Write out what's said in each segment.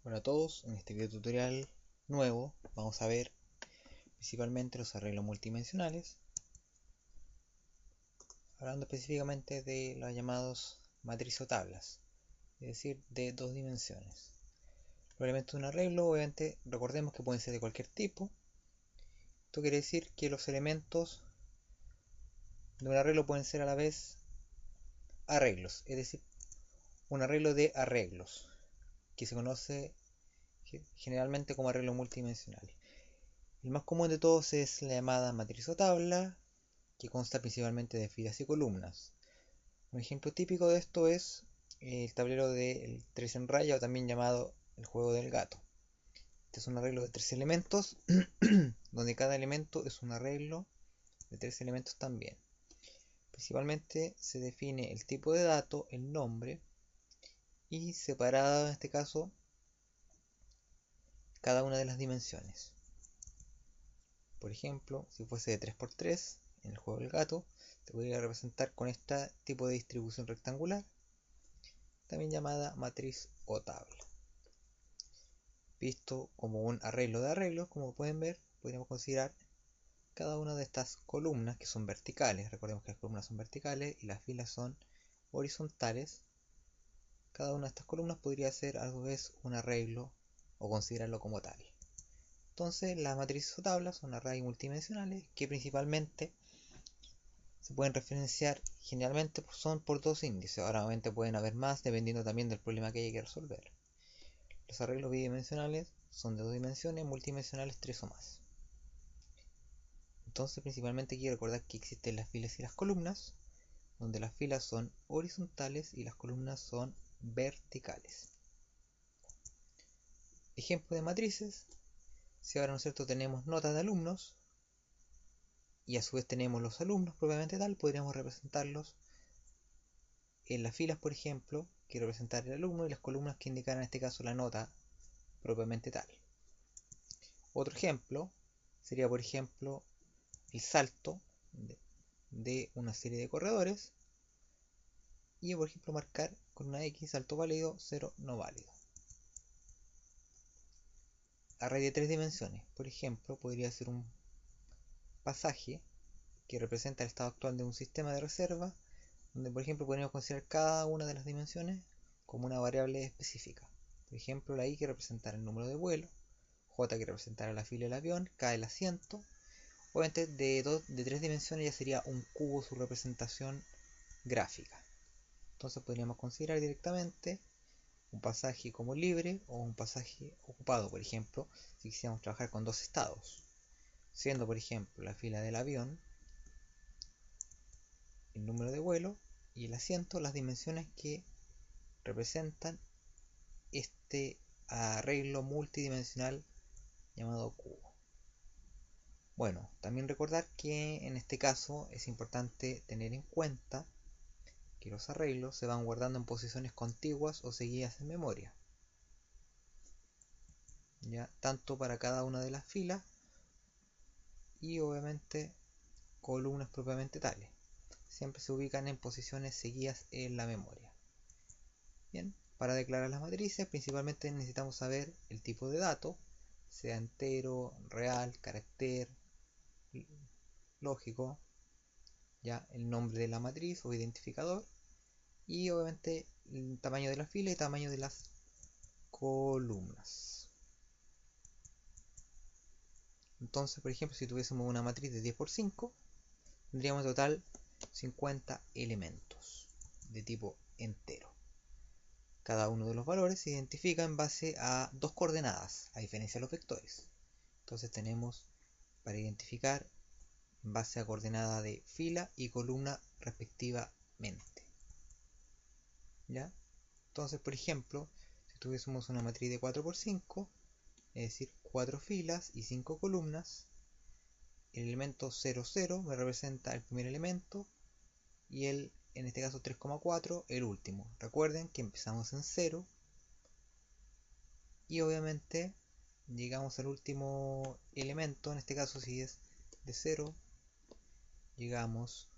Hola a todos, en este video tutorial nuevo vamos a ver principalmente los arreglos multidimensionales, hablando específicamente de los llamados matrices o tablas, es decir, de dos dimensiones. Los elementos de un arreglo, obviamente, recordemos que pueden ser de cualquier tipo. Esto quiere decir que los elementos de un arreglo pueden ser a la vez arreglos, es decir, un arreglo de arreglos, que se conoce generalmente como arreglo multidimensional. El más común de todos es la llamada matriz o tabla, que consta principalmente de filas y columnas. Un ejemplo típico de esto es el tablero del 3 en raya, o también llamado el juego del gato. Este es un arreglo de 3 elementos, donde cada elemento es un arreglo de 3 elementos también. Principalmente se define el tipo de dato, el nombre, y separada en este caso cada una de las dimensiones. Por ejemplo, si fuese de 3×3 en el juego del gato, se podría representar con este tipo de distribución rectangular, también llamada matriz o tabla. Visto como un arreglo de arreglos, como pueden ver, podríamos considerar cada una de estas columnas que son verticales. Recordemos que las columnas son verticales y las filas son horizontales. Cada una de estas columnas podría ser a su vez un arreglo o considerarlo como tal. Entonces, las matrices o tablas son arrays multidimensionales que principalmente se pueden referenciar, generalmente son por dos índices. Ahora obviamente pueden haber más dependiendo también del problema que haya que resolver. Los arreglos bidimensionales son de dos dimensiones, multidimensionales 3 o más. Entonces principalmente quiero recordar que existen las filas y las columnas, donde las filas son horizontales y las columnas son verticales. Ejemplo de matrices: si ahora, ¿no es cierto?, tenemos notas de alumnos y a su vez tenemos los alumnos propiamente tal, podríamos representarlos en las filas, por ejemplo, que representar el alumno, y las columnas que indican en este caso la nota propiamente tal. Otro ejemplo sería, por ejemplo, el salto de una serie de corredores, y por ejemplo marcar con una X salto válido, 0 no válido. Array de tres dimensiones, por ejemplo, podría ser un pasaje que representa el estado actual de un sistema de reserva, donde por ejemplo podríamos considerar cada una de las dimensiones como una variable específica. Por ejemplo, la Y que representará el número de vuelo, J que representará la fila del avión, K el asiento. Obviamente de tres dimensiones ya sería un cubo su representación gráfica. Entonces podríamos considerar directamente un pasaje como libre o un pasaje ocupado, por ejemplo, si quisiéramos trabajar con dos estados, siendo por ejemplo la fila del avión el número de vuelo y el asiento las dimensiones que representan este arreglo multidimensional llamado cubo. Bueno, también recordar que en este caso es importante tener en cuenta que los arreglos se van guardando en posiciones contiguas o seguidas en memoria, ya tanto para cada una de las filas y obviamente columnas propiamente tales. Siempre se ubican en posiciones seguidas en la memoria. Bien, para declarar las matrices principalmente necesitamos saber el tipo de dato, sea entero, real, carácter, lógico, ya el nombre de la matriz o identificador, y obviamente el tamaño de la fila y tamaño de las columnas. Entonces, por ejemplo, si tuviésemos una matriz de 10×5, tendríamos en total 50 elementos de tipo entero. Cada uno de los valores se identifica en base a dos coordenadas, a diferencia de los vectores. Entonces tenemos para identificar en base a coordenada de fila y columna respectivamente. ¿Ya? Entonces, por ejemplo, si tuviésemos una matriz de 4×5, es decir, 4 filas y 5 columnas, el elemento 0, 0 me representa el primer elemento y en este caso 3,4 el último. Recuerden que empezamos en 0 y obviamente llegamos al último elemento. En este caso, si es de 0, llegamos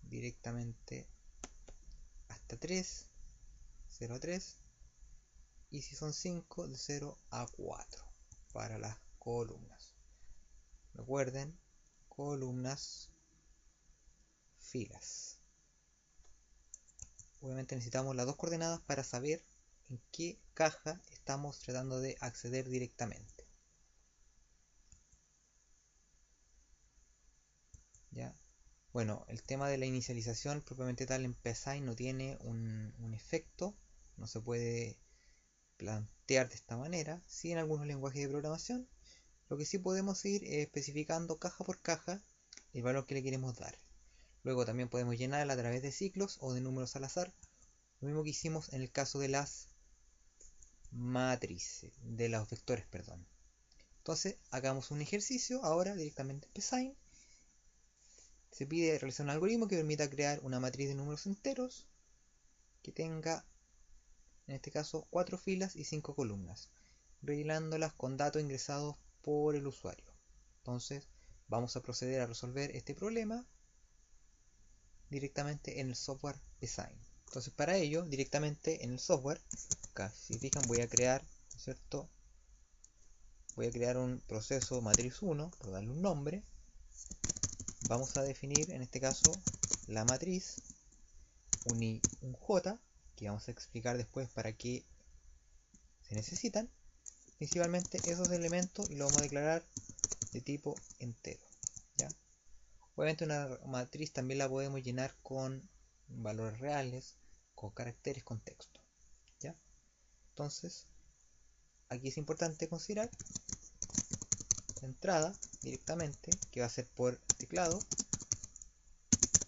directamente hasta 3, 0 a 3, y si son 5 de 0 a 4 para las columnas. Recuerden, columnas, filas. Obviamente necesitamos las dos coordenadas para saber en qué caja estamos tratando de acceder directamente. ¿Ya? Bueno, el tema de la inicialización propiamente tal en PSign no tiene un efecto, no se puede plantear de esta manera. Sí, en algunos lenguajes de programación, lo que sí podemos ir especificando caja por caja el valor que le queremos dar. Luego también podemos llenarla a través de ciclos o de números al azar, lo mismo que hicimos en el caso de las matrices, de los vectores, perdón. Entonces, hagamos un ejercicio ahora directamente en PSign. Se pide realizar un algoritmo que permita crear una matriz de números enteros que tenga, en este caso, 4 filas y 5 columnas, rellenándolas con datos ingresados por el usuario. Entonces, vamos a proceder a resolver este problema directamente en el software PSign. Entonces, para ello, directamente en el software, acá, si fijan, voy a crear, ¿cierto? Voy a crear un proceso matriz 1, por darle un nombre. Vamos a definir, en este caso, la matriz, un J, que vamos a explicar después para qué se necesitan. Principalmente esos elementos y lo vamos a declarar de tipo entero. ¿Ya? Obviamente una matriz también la podemos llenar con valores reales, con caracteres, con texto. ¿Ya? Entonces, aquí es importante considerar la entrada directamente, que va a ser por teclado.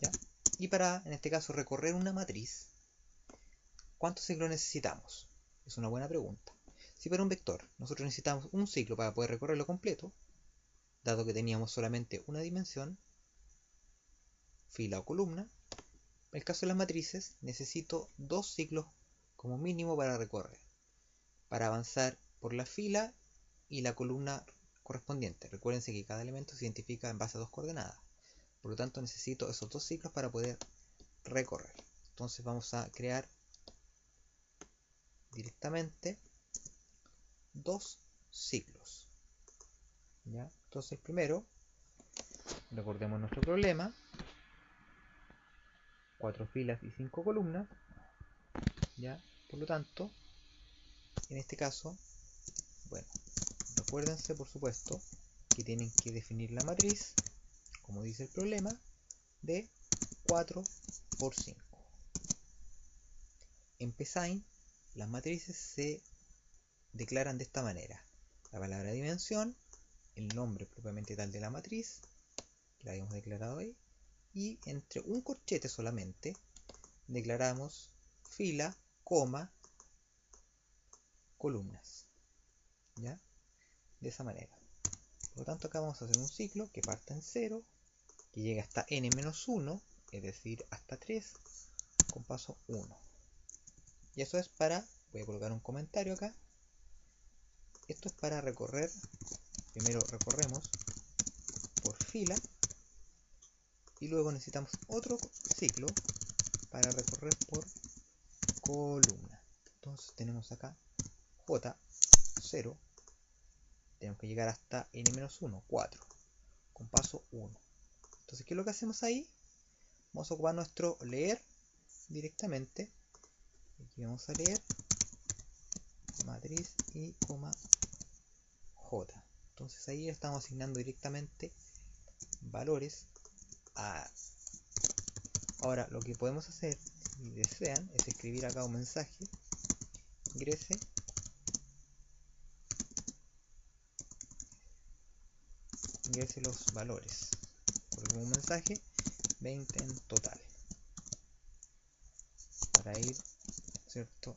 ¿Ya? Y para, en este caso, recorrer una matriz, ¿cuántos ciclos necesitamos? Es una buena pregunta. Si para un vector nosotros necesitamos un ciclo para poder recorrerlo completo, dado que teníamos solamente una dimensión, fila o columna, en el caso de las matrices necesito 2 ciclos como mínimo para recorrer, para avanzar por la fila y la columna correspondiente. Recuérdense que cada elemento se identifica en base a 2 coordenadas, por lo tanto necesito esos 2 ciclos para poder recorrer. Entonces vamos a crear directamente 2 ciclos. ¿Ya? Entonces primero, recordemos nuestro problema, 4 filas y 5 columnas. ¿Ya? Por lo tanto, en este caso, bueno, recuérdense por supuesto que tienen que definir la matriz, como dice el problema, de 4 por 5. En PSign, las matrices se declaran de esta manera: la palabra dimensión, el nombre propiamente tal de la matriz, que la habíamos declarado ahí, y entre un corchete solamente declaramos fila, coma, columnas. ¿Ya? De esa manera. Por lo tanto, acá vamos a hacer un ciclo que parte en 0, que llega hasta n-1, es decir, hasta 3, con paso 1. Y eso es para, voy a colocar un comentario acá, esto es para recorrer, primero recorremos por fila, y luego necesitamos otro ciclo para recorrer por columna. Entonces tenemos acá J0, tenemos que llegar hasta n-1, 4, con paso 1. Entonces, ¿qué es lo que hacemos ahí? Vamos a ocupar nuestro leer directamente. Aquí vamos a leer matriz y coma J. Entonces ahí estamos asignando directamente valores a... Ahora, lo que podemos hacer, si desean, es escribir acá un mensaje. Ingrese los valores. Por un mensaje 20 en total. Para ir, ¿cierto?,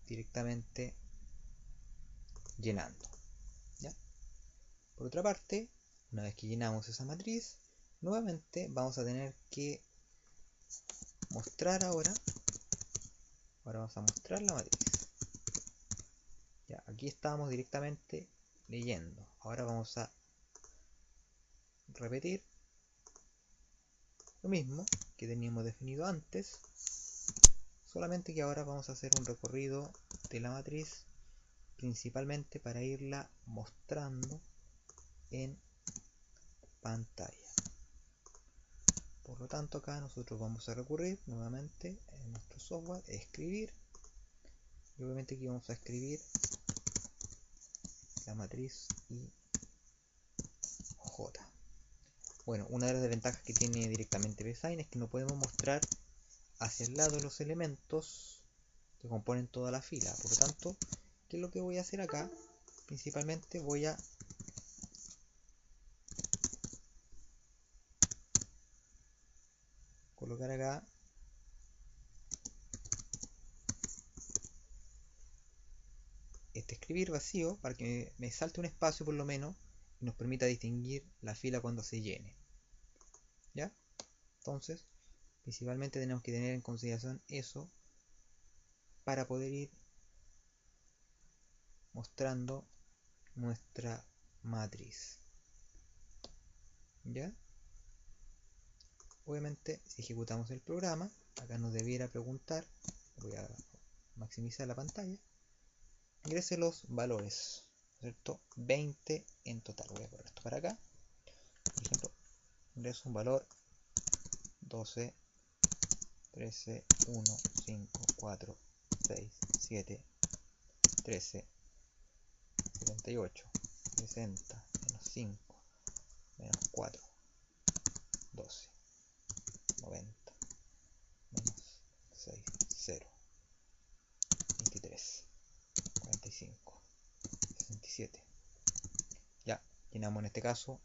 directamente llenando. ¿Ya? Por otra parte, una vez que llenamos esa matriz, nuevamente vamos a tener que mostrar ahora vamos a mostrar la matriz. Ya, aquí estábamos directamente leyendo. Ahora vamos a repetir lo mismo que teníamos definido antes. solamente que ahora vamos a hacer un recorrido de la matriz principalmente para irla mostrando en pantalla. Por lo tanto, acá nosotros vamos a recurrir nuevamente en nuestro software, escribir, y obviamente aquí vamos a escribir la matriz IJ. Bueno, una de las desventajas que tiene directamente Bsign es que no podemos mostrar hacia el lado los elementos que componen toda la fila. Por lo tanto, ¿qué es lo que voy a hacer acá? Principalmente voy a colocar acá este escribir vacío para que me salte un espacio por lo menos y nos permita distinguir la fila cuando se llene. ¿Ya? Entonces, principalmente tenemos que tener en consideración eso para poder ir mostrando nuestra matriz. ¿Ya? Obviamente, si ejecutamos el programa, acá nos debiera preguntar, voy a maximizar la pantalla, ingrese los valores, ¿cierto? 20 en total. Voy a poner esto para acá. Por ejemplo, ingreso un valor 12, 13, 1, 5, 4, 6, 7, 13, 78, 60, menos 5, menos 4, 12, 90, menos 6, 0, 23, 45, 67. Ya, llenamos en este caso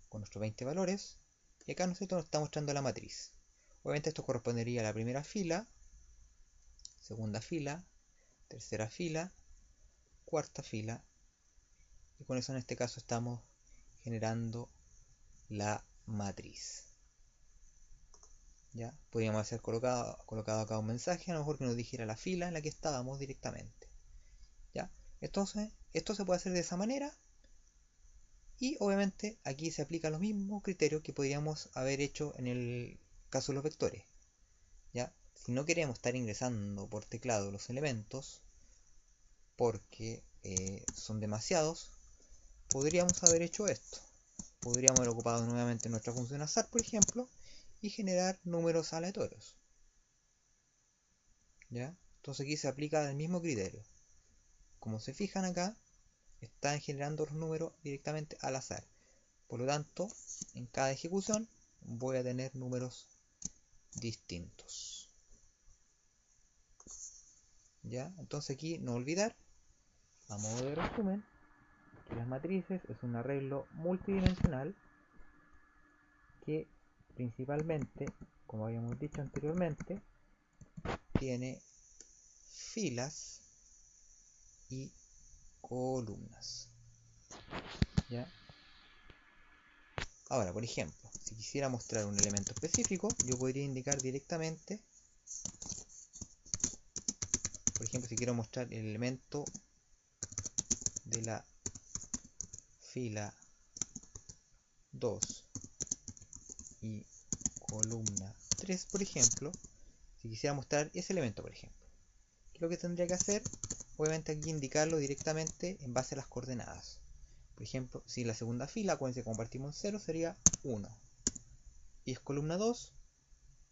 con nuestros 20 valores y acá nosotros nos está mostrando la matriz. Obviamente esto correspondería a la primera fila, segunda fila, tercera fila, cuarta fila, y con eso en este caso estamos generando la matriz. ¿Ya? Podríamos haber colocado acá un mensaje, a lo mejor que nos dijera la fila en la que estábamos directamente. ¿Ya? Entonces, esto se puede hacer de esa manera. Y obviamente aquí se aplica los mismos criterios que podríamos haber hecho en el caso de los vectores. ¿Ya? Si no queremos estar ingresando por teclado los elementos, porque son demasiados, podríamos haber hecho esto. Podríamos haber ocupado nuevamente nuestra función azar, por ejemplo, y generar números aleatorios. ¿Ya? Entonces aquí se aplica el mismo criterio. Como se fijan acá, están generando los números directamente al azar. Por lo tanto, en cada ejecución voy a tener números distintos. ¿Ya? Entonces aquí no olvidar, a modo de resumen, que las matrices es un arreglo multidimensional que principalmente, como habíamos dicho anteriormente, tiene filas y columnas. ¿Ya? Ahora, por ejemplo, si quisiera mostrar un elemento específico, yo podría indicar directamente, por ejemplo, si quiero mostrar el elemento de la fila 2 y columna 3, por ejemplo, si quisiera mostrar ese elemento, por ejemplo, ¿qué es lo que tendría que hacer? Obviamente aquí indicarlo directamente en base a las coordenadas. Por ejemplo, si la segunda fila, acuérdense que compartimos en 0, sería 1. Y es columna 2,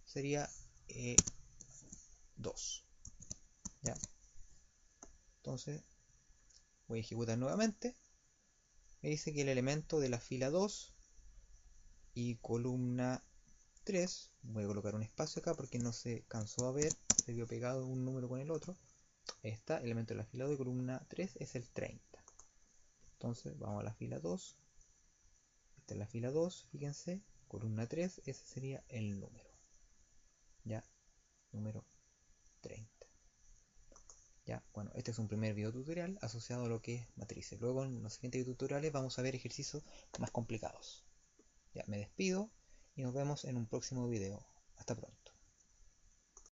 sería 2. ¿Ya? Entonces, voy a ejecutar nuevamente. Me dice que el elemento de la fila 2 y columna 3, voy a colocar un espacio acá porque no se cansó a ver, se vio pegado un número con el otro. Ahí está, el elemento de la fila 2 y columna 3 es el 30. Entonces vamos a la fila 2. Esta es la fila 2, fíjense, columna 3, ese sería el número. Ya, número 30. Ya, bueno, este es un primer video tutorial asociado a lo que es matrices. Luego en los siguientes tutoriales vamos a ver ejercicios más complicados. Ya, me despido y nos vemos en un próximo video. Hasta pronto.